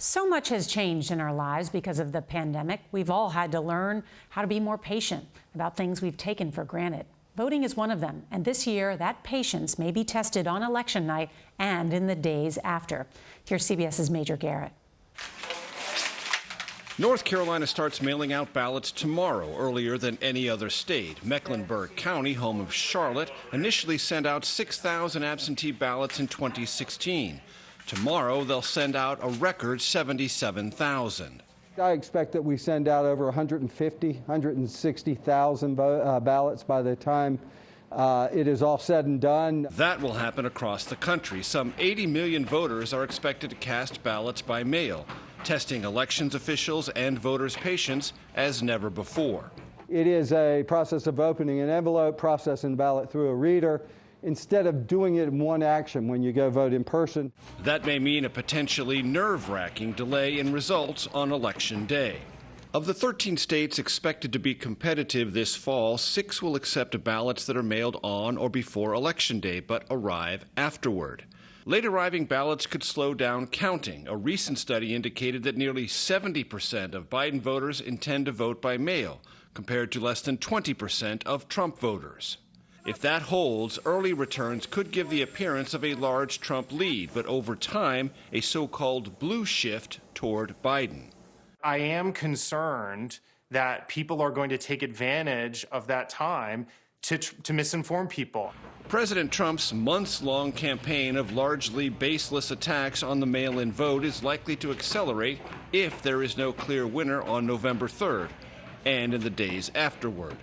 So much has changed in our lives because of the pandemic. We've all had to learn how to be more patient about things we've taken for granted. Voting is one of them, and this year, that patience may be tested on election night and in the days after. Here's CBS's Major Garrett. North Carolina starts mailing out ballots tomorrow, earlier than any other state. Mecklenburg County, home of Charlotte, initially sent out 6,000 absentee ballots in 2016. Tomorrow, they'll send out a record 77,000. I expect that we send out over 160,000 ballots by the time it is all said and done. That will happen across the country. Some 80 million voters are expected to cast ballots by mail, testing elections officials and voters' patience as never before. It is a process of opening an envelope, processing the ballot through a reader, instead of doing it in one action when you go vote in person. That may mean a potentially nerve-wracking delay in results on Election Day. Of the 13 states expected to be competitive this fall, 6 will accept ballots that are mailed on or before Election Day but arrive afterward. Late arriving ballots could slow down counting. A recent study indicated that nearly 70% of Biden voters intend to vote by mail, compared to less than 20% of Trump voters. If that holds, early returns could give the appearance of a large Trump lead, but over time, a so-called blue shift toward Biden. I am concerned that people are going to take advantage of that time to misinform people. President Trump's months-long campaign of largely baseless attacks on the mail-in vote is likely to accelerate if there is no clear winner on November 3rd and in the days afterward.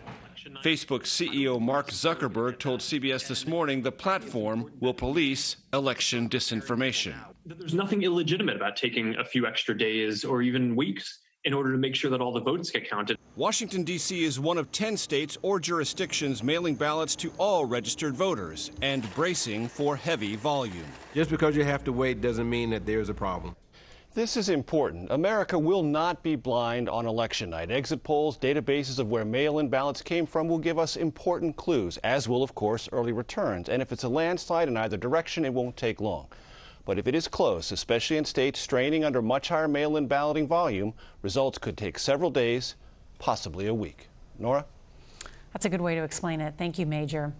Facebook CEO Mark Zuckerberg told CBS this morning the platform will police election disinformation. There's nothing illegitimate about taking a few extra days or even weeks in order to make sure that all the votes get counted. Washington, D.C. is one of 10 states or jurisdictions mailing ballots to all registered voters and bracing for heavy volume. Just because you have to wait doesn't mean that there's a problem. This is important. America will not be blind on election night. Exit polls, databases of where mail-in ballots came from will give us important clues, as will, of course, early returns. And if it's a landslide in either direction, it won't take long. But if it is close, especially in states straining under much higher mail-in balloting volume, results could take several days, possibly a week. Nora? That's a good way to explain it. Thank you, Major.